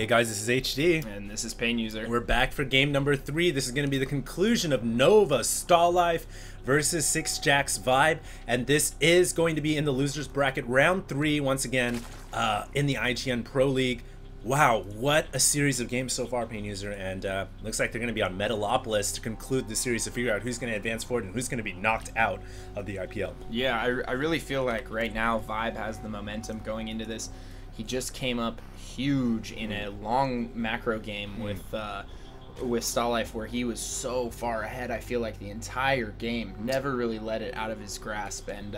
guys, this is HD. And this is Pain User. We're back for game number 3. This is going to be the conclusion of coLstalife versus sixjaxViBe. And this is going to be in the losers bracket round 3 once again in the IGN Pro League. Wow, what a series of games so far, Pain User. And looks like they're going to be on Metalopolis to conclude the series to figure out who's going to advance forward and who's going to be knocked out of the IPL. Yeah, I really feel like right now Vibe has the momentum going into this. He just came up huge in a long macro game with coLstalife, where he was so far ahead. I feel like the entire game never really let it out of his grasp, and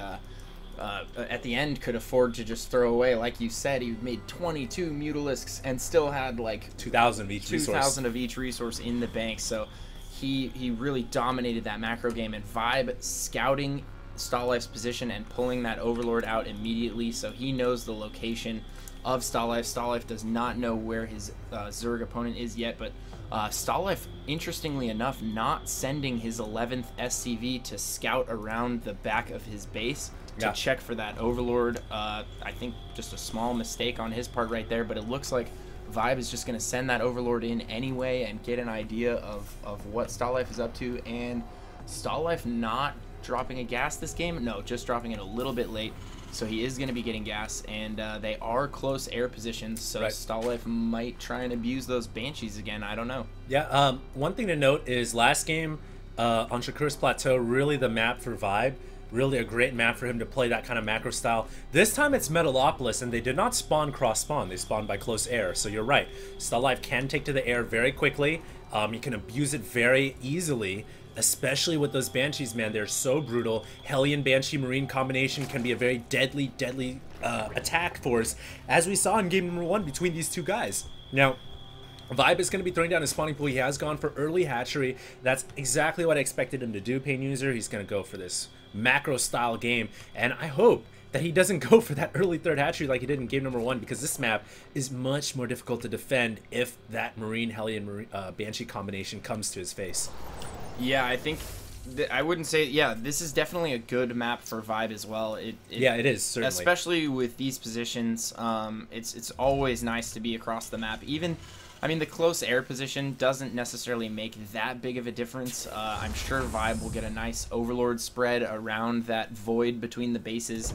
at the end could afford to just throw away. Like you said, he made 22 Mutalisks and still had like 2,000 of each resource. 2,000 of each resource in the bank. So he really dominated that macro game, and Vibe scouting coLstalife's position and pulling that Overlord out immediately, so he knows the location of coLstalife. coLstalife does not know where his Zerg opponent is yet, but coLstalife, interestingly enough, not sending his 11th SCV to scout around the back of his base to check for that Overlord. I think just a small mistake on his part right there, but it looks like Vibe is just going to send that Overlord in anyway and get an idea of what coLstalife is up to. And coLstalife not dropping a gas this game, no, just dropping it a little bit late, so he is going to be getting gas, and they are close air positions, so coLstalife might try and abuse those Banshees again. I don't know. Yeah, one thing to note is last game on Shakur's Plateau, really the map for Vibe, really a great map for him to play that kind of macro style. This time it's Metalopolis, and they did not spawn cross-spawn. They spawned by close air, so you're right. coLstalife can take to the air very quickly. You can abuse it very easily, especially with those Banshees, man. They're so brutal. Hellion Banshee Marine combination can be a very deadly attack force, as we saw in game number 1 between these two guys. Now, Vibe is going to be throwing down his spawning pool. He has gone for early hatchery. That's exactly what I expected him to do, Pain User. He's going to go for this macro style game, and I hope that he doesn't go for that early third hatchery like he did in game number 1, because this map is much more difficult to defend if that Marine Hellion Banshee combination comes to his face. Yeah, I think I wouldn't say, yeah, this is definitely a good map for Vibe as well. Yeah, it is, certainly. Especially with these positions, it's always nice to be across the map. Even, I mean, the close air position doesn't necessarily make that big of a difference. I'm sure Vibe will get a nice Overlord spread around that void between the bases.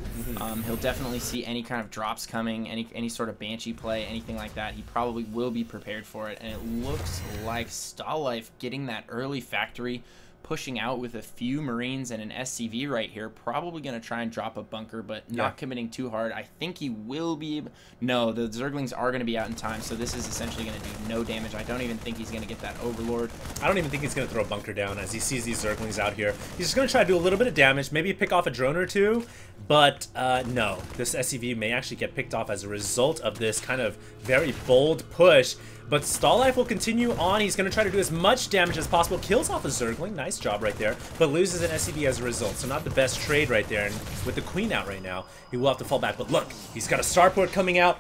He'll definitely see any kind of drops coming, any sort of Banshee play, anything like that. He probably will be prepared for it, and it looks like coLstalife getting that early factory, pushing out with a few Marines and an SCV right here, probably going to try and drop a bunker, but not committing too hard. I think he will be able... No, the Zerglings are going to be out in time, so this is essentially going to do no damage. I don't even think he's going to get that Overlord. I don't even think he's going to throw a bunker down as he sees these Zerglings out here. He's just going to try to do a little bit of damage, maybe pick off a drone or two, but no, this SCV may actually get picked off as a result of this kind of very bold push. But coLstalife will continue on. He's going to try to do as much damage as possible. Kills off a Zergling. Nice job right there. But loses an SCV as a result. So not the best trade right there. And with the Queen out right now, he will have to fall back. But look, he's got a starport coming out.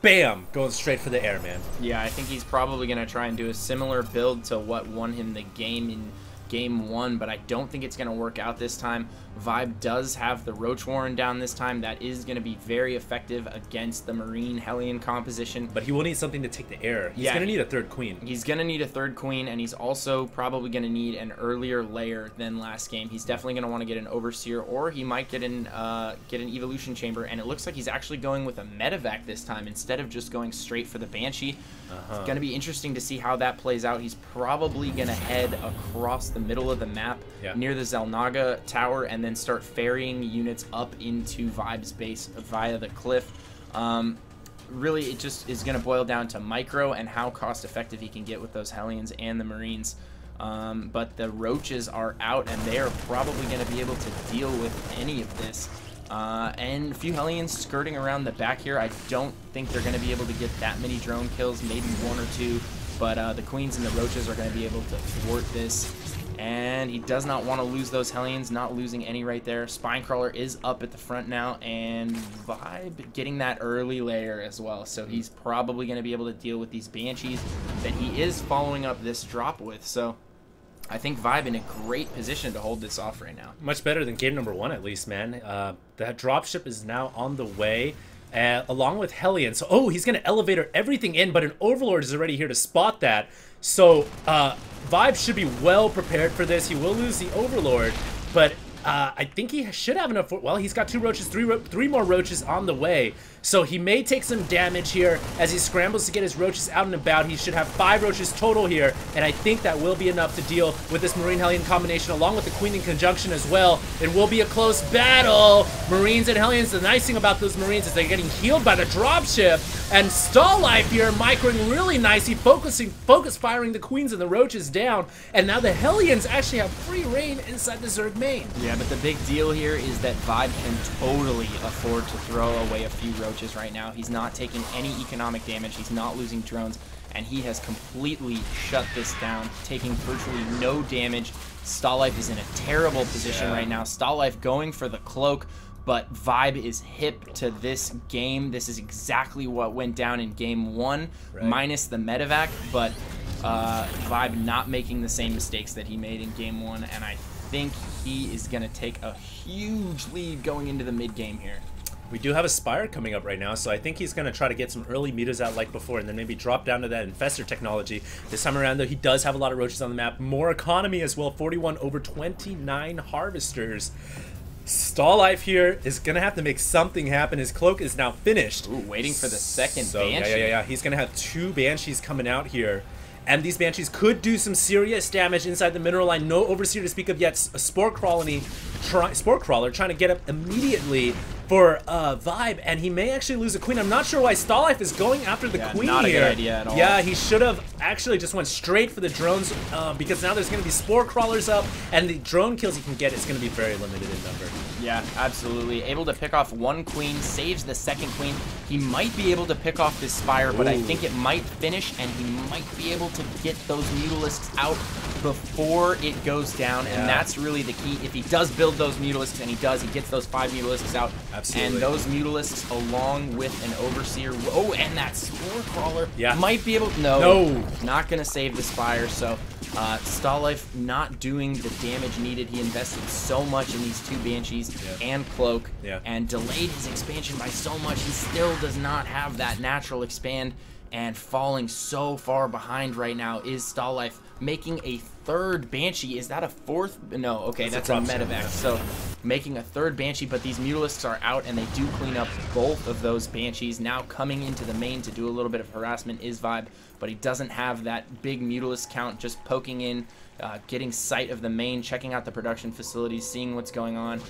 Bam! Going straight for the air, man. Yeah, I think he's probably going to try and do a similar build to what won him the game in game 1, but I don't think it's going to work out this time. Vibe does have the Roach Warren down this time. That is going to be very effective against the Marine Hellion composition. But he will need something to take the air. He's going to need a third Queen. He's going to need a third Queen, and he's also probably going to need an earlier layer than last game. He's definitely going to want to get an Overseer, or he might get an Evolution Chamber, and it looks like he's actually going with a Medevac this time instead of just going straight for the Banshee. It's going to be interesting to see how that plays out. He's probably going to head across the middle of the map near the Xel'Naga tower, and then start ferrying units up into Vibe's base via the cliff. Really, it just is going to boil down to micro and how cost effective he can get with those Hellions and the Marines. But the Roaches are out, and they are probably going to be able to deal with any of this. And a few Hellions skirting around the back here. I don't think they're going to be able to get that many drone kills, maybe 1 or 2. But the Queens and the Roaches are going to be able to thwart this. And he does not want to lose those Hellions, not losing any right there. Spinecrawler is up at the front now, and Vibe getting that early layer as well. So he's probably going to be able to deal with these Banshees that he is following up this drop with. So I think Vibe in a great position to hold this off right now. Much better than game number 1, at least, man. That dropship is now on the way. along with Hellion. So, oh, he's going to elevator everything in, but an Overlord is already here to spot that. So, Vibe should be well prepared for this. He will lose the Overlord, but I think he should have enough. Well, he's got 2 roaches, three more roaches on the way. So he may take some damage here as he scrambles to get his roaches out and about. He should have 5 roaches total here, and I think that will be enough to deal with this Marine Hellion combination along with the Queen in conjunction as well. It will be a close battle. Marines and Hellions, the nice thing about those Marines is they're getting healed by the dropship, and stallife here microing really nicely, focus firing the Queens and the roaches down, and now the Hellions actually have free reign inside the Zerg main. Yeah, but the big deal here is that Vibe can totally afford to throw away a few roaches right now. He's not taking any economic damage. He's not losing drones, and he has completely shut this down, taking virtually no damage. stallife is in a terrible position right now. stallife going for the cloak, but Vibe is hip to this game. This is exactly what went down in game 1, minus the medevac, but Vibe not making the same mistakes that he made in game 1, and I think he is going to take a huge lead going into the mid game here. We do have a Spire coming up right now, so I think he's going to try to get some early mutas out like before and then maybe drop down to that Infestor technology. This time around, though, he does have a lot of roaches on the map. More economy as well, 41 over 29 Harvesters. stallife here is going to have to make something happen. His cloak is now finished. Ooh, waiting for the second so, Banshee. Yeah. He's going to have 2 Banshees coming out here. And these Banshees could do some serious damage inside the mineral line. No Overseer to speak of yet. A Spore Crawler trying to get up immediately for Vibe, and he may actually lose a Queen. I'm not sure why stallife is going after the Queen not here. Not a good idea at all. Yeah, he should have actually just went straight for the drones because now there's going to be Spore Crawlers up, and the drone kills he can get is going to be very limited in number. Yeah, absolutely. Able to pick off 1 Queen, saves the 2nd Queen. He might be able to pick off this Spire, but I think it might finish, and he might be able to get those Mutalisks out before it goes down, and that's really the key. If he does build those Mutalisks, and he does, he gets those 5 Mutalisks out. Absolutely. And those Mutalisks along with an Overseer. Oh, and that Spore Crawler might be able to... No, not going to save the Spire, so... stallife not doing the damage needed. He invested so much in these 2 Banshees and Cloak and delayed his expansion by so much. He still does not have that natural expand, and falling so far behind right now is stallife, making a 3rd Banshee. Is that a 4th? No, okay, that's a medevac. So making a 3rd Banshee, but these Mutalisks are out, and they do clean up both of those Banshees. Now coming into the main to do a little bit of harassment is Vibe, but he doesn't have that big Mutalisk count, just poking in, getting sight of the main, checking out the production facilities, seeing what's going on.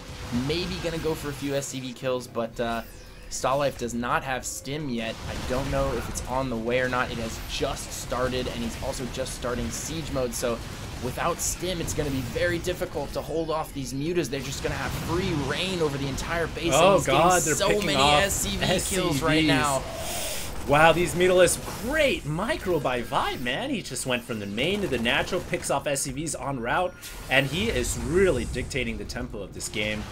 Maybe going to go for a few SCV kills, but stallife does not have stim yet. I don't know if it's on the way or not. It has just started, and he's also just starting siege mode, so without stim, it's going to be very difficult to hold off these mutas. They're just going to have free reign over the entire base. Oh god, they're so picking many off SCV kills right now. Wow, these Mutalisks, great micro by Vibe, man. He just went from the main to the natural, picks off SCVs en route, and he is really dictating the tempo of this game.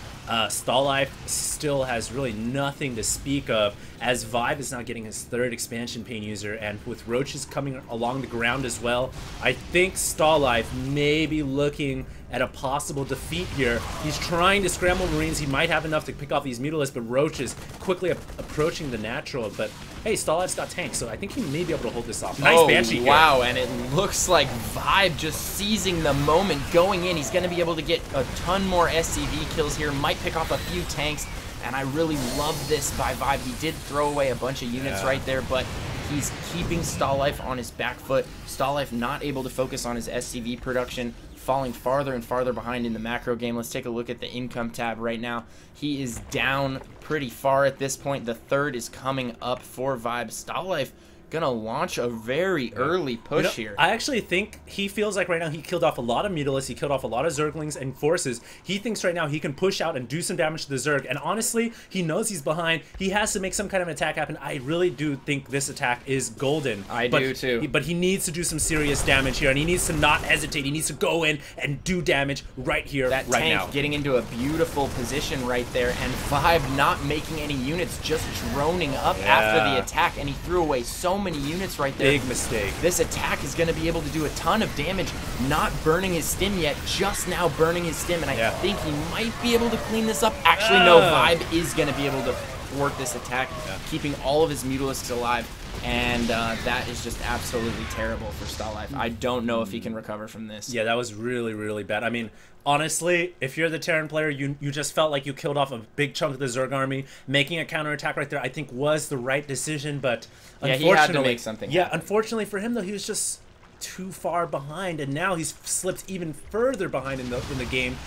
stallife still has really nothing to speak of, as Vibe is not getting his 3rd expansion pane user, and with roaches coming along the ground as well, I think stallife may be looking at a possible defeat here. He's trying to scramble Marines. He might have enough to pick off these Mutalisks, but roaches quickly approaching the natural. But hey, stallife's got tanks, so I think he may be able to hold this off. Nice Banshee here. Wow, and it looks like Vibe just seizing the moment, going in. He's going to be able to get a ton more SCV kills here, might pick off a few tanks, and I really love this by Vibe. He did throw away a bunch of units right there, but he's keeping stallife on his back foot. stallife not able to focus on his SCV production, falling farther and farther behind in the macro game. Let's take a look at the income tab right now. He is down pretty far at this point. The 3rd is coming up for Vibe. stallife gonna launch a very early push here. I actually think he feels like right now he killed off a lot of Mutalisks, he killed off a lot of Zerglings and forces. He thinks right now he can push out and do some damage to the Zerg, and honestly, he knows he's behind. He has to make some kind of an attack happen. I really do think this attack is golden. I do too. But he needs to do some serious damage here, and he needs to not hesitate. He needs to go in and do damage right here, right now. Getting into a beautiful position right there, and Vibe not making any units, just droning up after the attack, and he threw away so many units right there. Big mistake. This attack is going to be able to do a ton of damage, not burning his stim yet, just now burning his stim, and I think he might be able to clean this up. Actually, no, Vibe is going to be able to thwart this attack, keeping all of his Mutalisks alive. And that is just absolutely terrible for StallLife. I don't know if he can recover from this. Yeah, that was really, really bad. I mean, honestly, if you're the Terran player, you just felt like you killed off a big chunk of the Zerg army. Making a counterattack right there, I think, was the right decision. But unfortunately, he had to make something happen. Unfortunately for him, though, he was just too far behind, and now he's slipped even further behind in the game.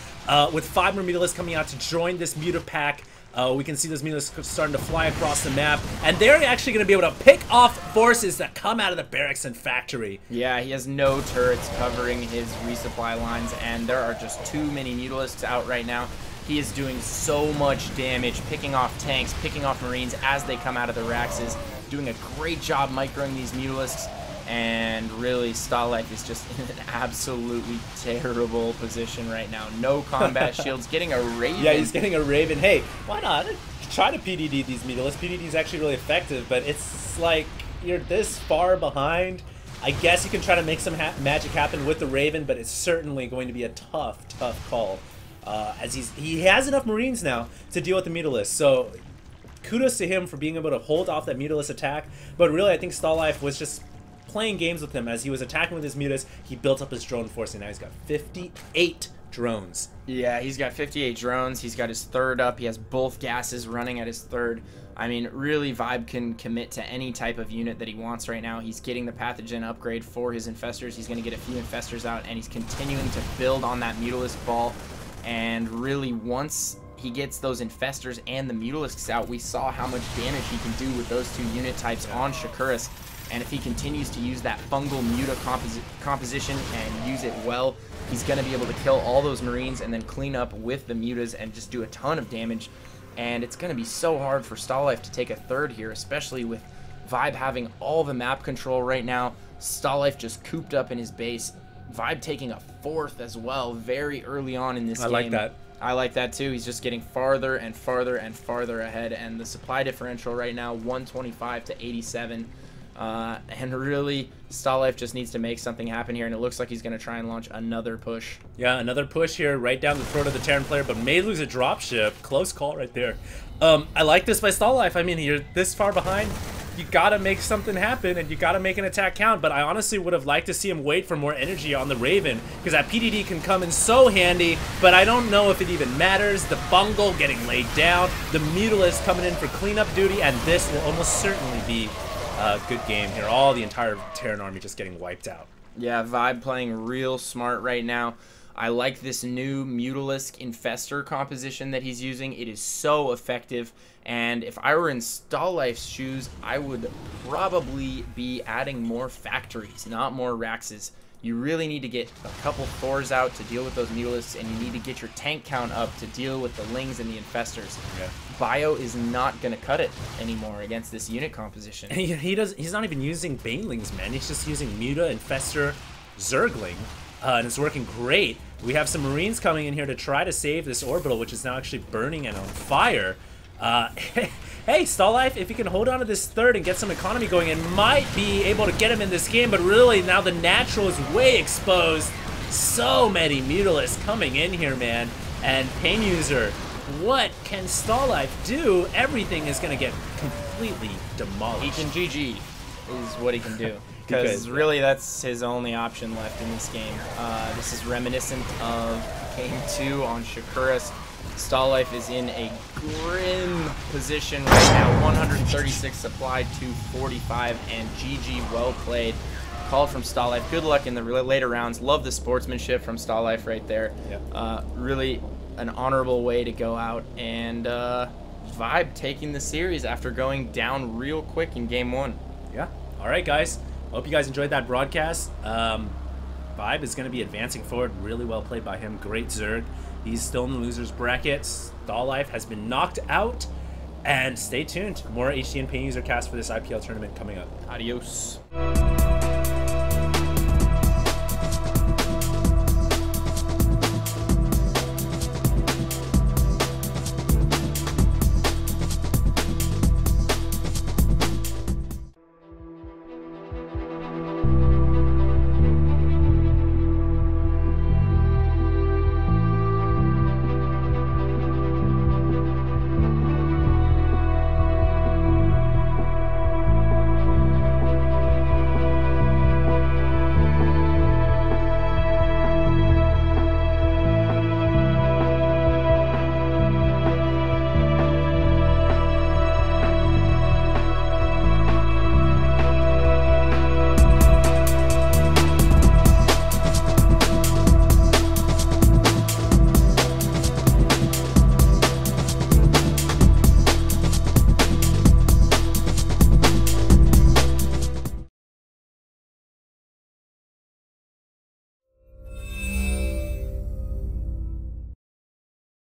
With 5 more Mutalisks coming out to join this Muta pack. We can see those Mutalisks starting to fly across the map, and they're actually going to be able to pick off forces that come out of the barracks and factory. Yeah, he has no turrets covering his resupply lines, and there are just too many Mutalisks out right now. He is doing so much damage, picking off tanks, picking off Marines as they come out of the Raxes, doing a great job microing these Mutalisks. And really, StallLife is just in an absolutely terrible position right now. No combat shields, getting a Raven. Yeah, he's getting a Raven. Hey, why not? Try to PDD these Mutalisks. PDD is actually really effective, but it's like you're this far behind. I guess you can try to make some magic happen with the Raven, but it's certainly going to be a tough call. As he has enough Marines now to deal with the Mutalisks, so kudos to him for being able to hold off that Mutalisk attack. But really, I think StallLife was just playing games with him as he was attacking with his mutas. He built up his drone force, and now he's got 58 drones. Yeah, he's got 58 drones. He's got his third up. He has both gases running at his third. I mean, really, Vibe can commit to any type of unit that he wants right now. He's getting the pathogen upgrade for his infestors. He's going to get a few infestors out, and he's continuing to build on that Mutalisk ball. And really, once he gets those infestors and the Mutalisks out, we saw how much damage he can do with those 2 unit types on Shakuras. And if he continues to use that fungal Muta composition and use it well, he's going to be able to kill all those Marines and then clean up with the Mutas and just do a ton of damage. And it's going to be so hard for StallLife to take a third here, especially with Vibe having all the map control right now. StallLife just cooped up in his base. Vibe taking a 4th as well very early on in this game. I like that. I like that too. He's just getting farther and farther and farther ahead. And the supply differential right now, 125 to 87. And really, StallLife just needs to make something happen here, and it looks like he's going to try and launch another push. Yeah, another push here right down the throat of the Terran player, but may lose a dropship. Close call right there. I like this by StallLife. I mean, you're this far behind. You got to make something happen, and you got to make an attack count, but I honestly would have liked to see him wait for more energy on the Raven, because that PDD can come in so handy, but I don't know if it even matters. The Bungle getting laid down, the Mutalisk coming in for cleanup duty, and this will almost certainly be good game here. All the entire Terran army just getting wiped out. Yeah, Vibe playing real smart right now. I like this new Mutalisk Infestor composition that he's using. It is so effective, and if I were in StallLife's shoes, I would probably be adding more factories, not more Raxes. You really need to get a couple Thors out to deal with those Mutalisks, and you need to get your tank count up to deal with the Lings and the Infestors. Yeah. Bio is not going to cut it anymore against this unit composition. And he's not even using Banelings, man. He's just using Muta, Infestor, Zergling, and it's working great. We have some Marines coming in here to try to save this orbital, which is now actually burning and on fire. Hey, StallLife, if he can hold on to this third and get some economy going, it might be able to get him in this game, but really now the natural is way exposed. So many Mutalisks coming in here, man. And Pain User, what can StallLife do? Everything is going to get completely demolished. He can GG is what he can do. Because really that's his only option left in this game. This is reminiscent of Game 2 on Shakuras. StallLife is in a grim position right now. 136 supply to 45, and GG, well played. Called from StallLife. Good luck in the later rounds. Love the sportsmanship from StallLife right there. Yep. Really an honorable way to go out. And Vibe taking the series after going down real quick in Game 1. Yeah. All right, guys. Hope you guys enjoyed that broadcast. Vibe is going to be advancing forward. Really well played by him. Great Zerg. He's still in the loser's bracket. StallLife has been knocked out. And stay tuned. More HDN Pain User cast for this IPL tournament coming up. Adios.